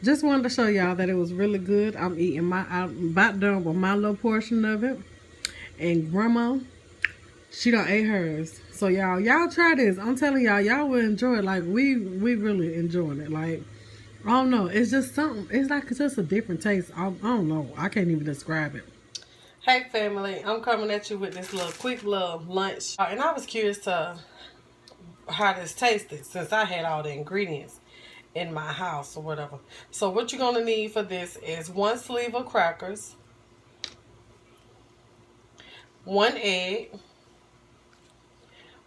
just wanted to show y'all that it was really good. I'm about done with my little portion of it. And grandma, she done ate hers. So y'all try this. I'm telling y'all will enjoy it. Like we really enjoying it. Like I don't know. It's just something. It's like it's just a different taste. I don't know. I can't even describe it. Hey family, I'm coming at you with this little quick little lunch. And I was curious to how this tasted since I had all the ingredients in my house or whatever. So what you're going to need for this is 1 sleeve of crackers, 1 egg,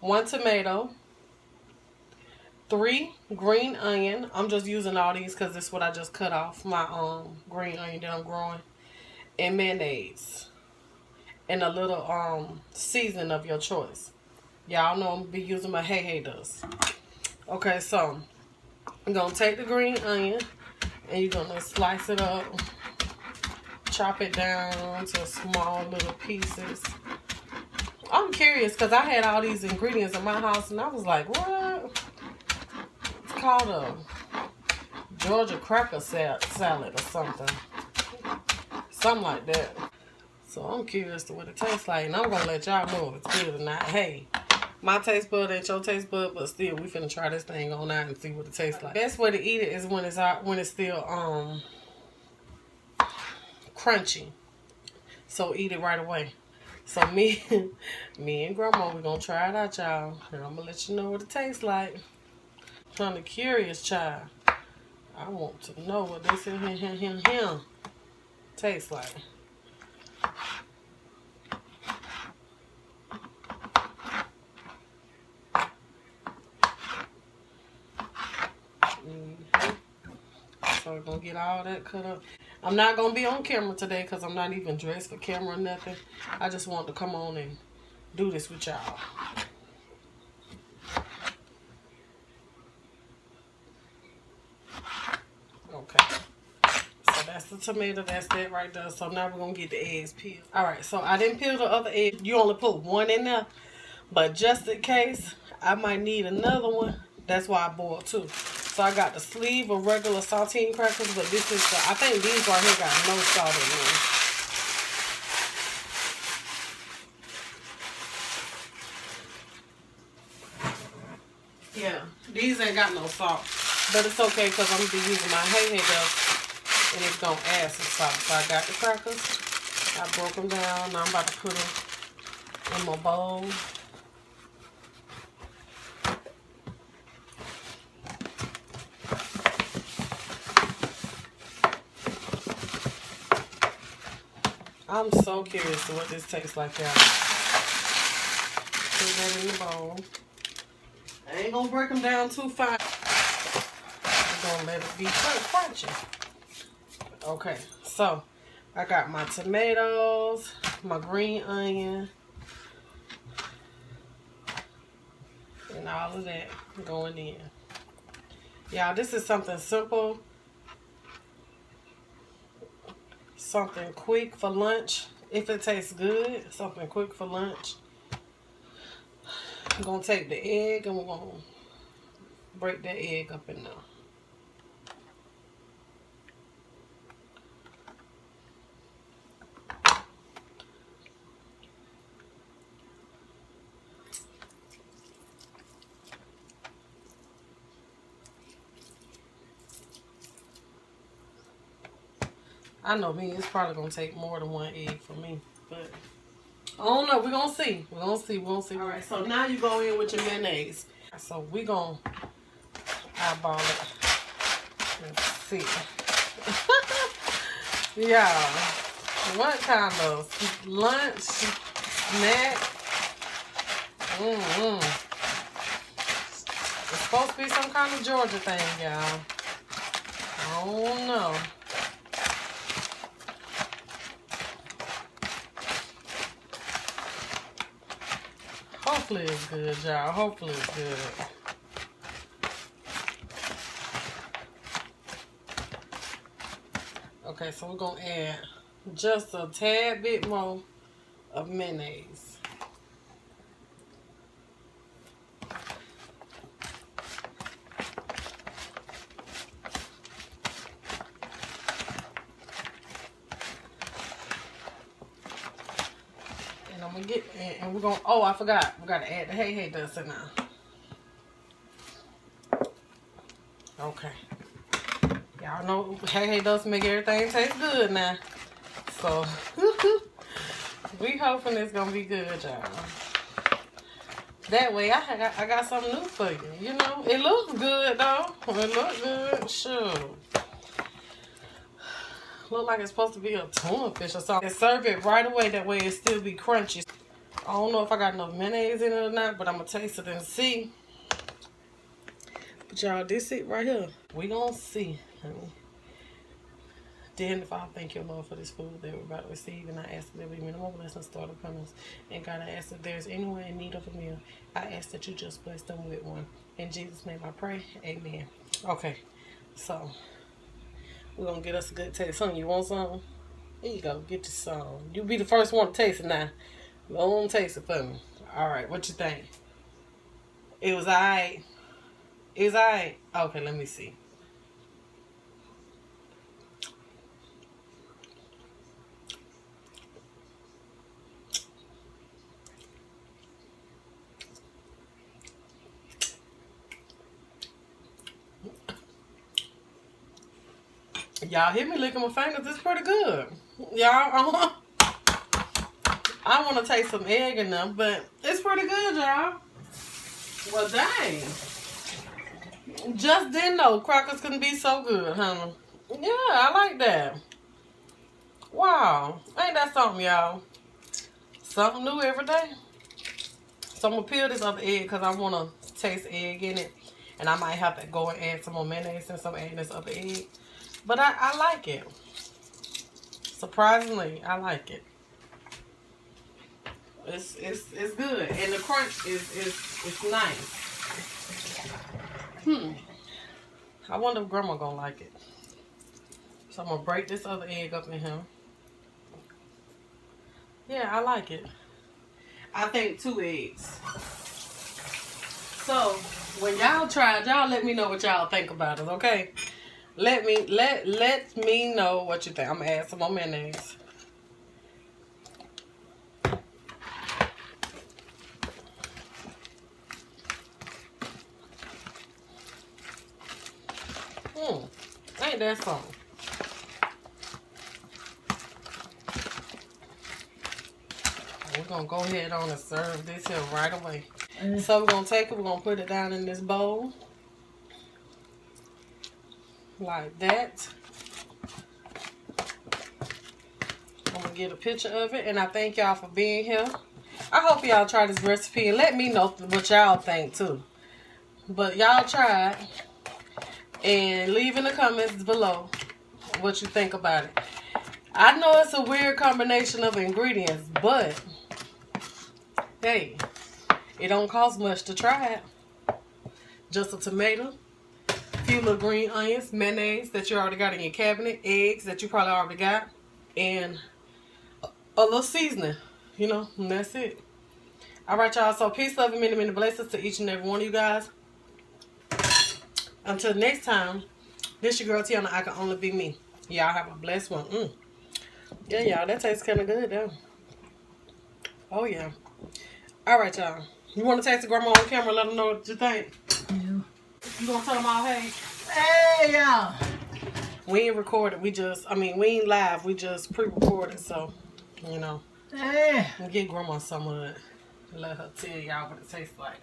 1 tomato, 3 green onion. I'm just using all these because this is what I just cut off my green onion that I'm growing, and mayonnaise, and a little seasoning of your choice. Y'all know I'm gonna be using my HEYY dust. Okay, so I'm gonna take the green onion and you're gonna slice it up, chop it down to small little pieces. I'm curious because I had all these ingredients in my house and I was like, what? It's called a Georgia cracker salad or something. Something like that. So I'm curious to what it tastes like, and I'm gonna let y'all know if it's good or not. Hey, my taste bud ain't your taste bud, but still, we finna try this thing on out and see what it tastes like. Best way to eat it is when it's still crunchy. So eat it right away. So me and grandma, we gonna try it out, y'all, and I'm gonna let you know what it tastes like. Kind of curious, child. I want to know what this here tastes like. So we're gonna get all that cut up. I'm not gonna be on camera today because I'm not even dressed for camera or nothing. I just wanted to come on and do this with y'all. Okay. So that's the tomato, that's that right there. So now we're gonna get the eggs peeled. Alright, so I didn't peel the other egg. You only put 1 in there. But just in case, I might need another one. That's why I boiled 2. So I got the sleeve of regular saltine crackers, but this is the, I think these right here got no salt in them. Yeah, these ain't got no salt. But it's okay because I'm going to be using my HEYY dust and it's going to add some salt. So I got the crackers. I broke them down. Now I'm about to put them in my bowl. I'm so curious to what this tastes like, y'all. Put that in the bowl. I ain't gonna break them down too fine. I'm gonna let it be crunchy. Okay, so I got my tomatoes, my green onion, and all of that going in. Y'all, this is something simple. Something quick for lunch. If it tastes good, something quick for lunch. I'm going to take the egg and we're going to break that egg up in there. I know me, it's probably going to take more than 1 egg for me, but I don't know. We're going to see. We're going to see. We're going to see. All right, so now you go in with your mayonnaise. So we're going to eyeball it. Let's see. Yeah. What kind of lunch, snack? It's supposed to be some kind of Georgia thing, y'all. I don't know. Hopefully it's good, y'all. Hopefully it's good. Okay, so we're going to add just a tad bit more of mayonnaise. gonna get, and we're gonna, oh, I forgot. We gotta add the HEYY dust in now. Okay. Y'all know HEYY dust make everything taste good now. So, we hoping it's gonna be good, y'all. That way, I got something new for you. You know, it looks good though. It looks good, sure. Look like it's supposed to be a tuna fish or something. And serve it right away. That way, it still be crunchy. I don't know if I got enough mayonnaise in it or not, but I'm gonna taste it and see. But y'all, this it right here. We gonna see, honey. Dear Heavenly Father, thank you, Lord, for this food that we're about to receive. And I ask that there be minimal blessings start upon us. And God, I ask that there's anyone in need of a meal, I ask that you just bless them with one. In Jesus' name I pray. Amen. Okay, so we're going to get us a good taste. Son, you want some? Here you go. Get you some. You be the first one to taste it now. Go on, taste it for me. All right, what you think? It was all right. It was all right. Okay, let me see. Y'all hear me licking my fingers. It's pretty good. Y'all, I want to taste some egg in them, but it's pretty good, y'all. Well, dang. Just didn't know crackers can be so good, honey. Yeah, I like that. Wow. Ain't that something, y'all? Something new every day. So I'm going to peel this other egg because I want to taste egg in it. And I might have to go and add some more mayonnaise since I'm adding this other egg. But I like it. Surprisingly, I like it. It's good. And the crunch is nice. I wonder if Grandma gonna like it. So I'm gonna break this other egg up in here. Yeah, I like it. I think 2 eggs. So when y'all try it, y'all let me know what y'all think about it, okay? Let me know what you think. I'm gonna add some more mayonnaise. Ain't that something? We're gonna go ahead on and serve this here right away. So we're gonna take it, we're gonna put it down in this bowl. Like that. I'm gonna get a picture of it, and I thank y'all for being here. I hope y'all try this recipe and let me know what y'all think too. But y'all try it and leave in the comments below what you think about it. I know it's a weird combination of ingredients, but hey, it don't cost much to try it. Just a tomato, a few little green onions, mayonnaise that you already got in your cabinet, eggs that you probably already got, and a little seasoning, you know, and that's it. Alright, y'all, so peace, love, and many, many blessings to each and every one of you guys. Until next time, this your girl Tiana. I can only be me. Y'all have a blessed one. Yeah, y'all, that tastes kind of good, though. Oh, yeah. Alright, y'all. You want to taste the grandma on camera? Let them know what you think. Yeah. You gonna tell them all, hey? Hey, y'all. We ain't recorded. We ain't live. We just pre-recorded, so, you know. Hey. We'll give grandma some of it. Let her tell y'all what it tastes like.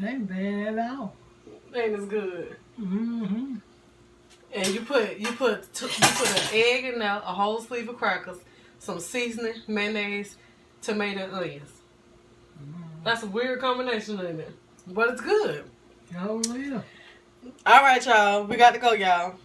It ain't bad at all. Ain't as good. Mm-hmm. And you put an egg in there, a whole sleeve of crackers, some seasoning, mayonnaise, tomato, and onions. That's a weird combination, isn't it? But it's good. Oh, yeah. All right, y'all. We got to go, y'all.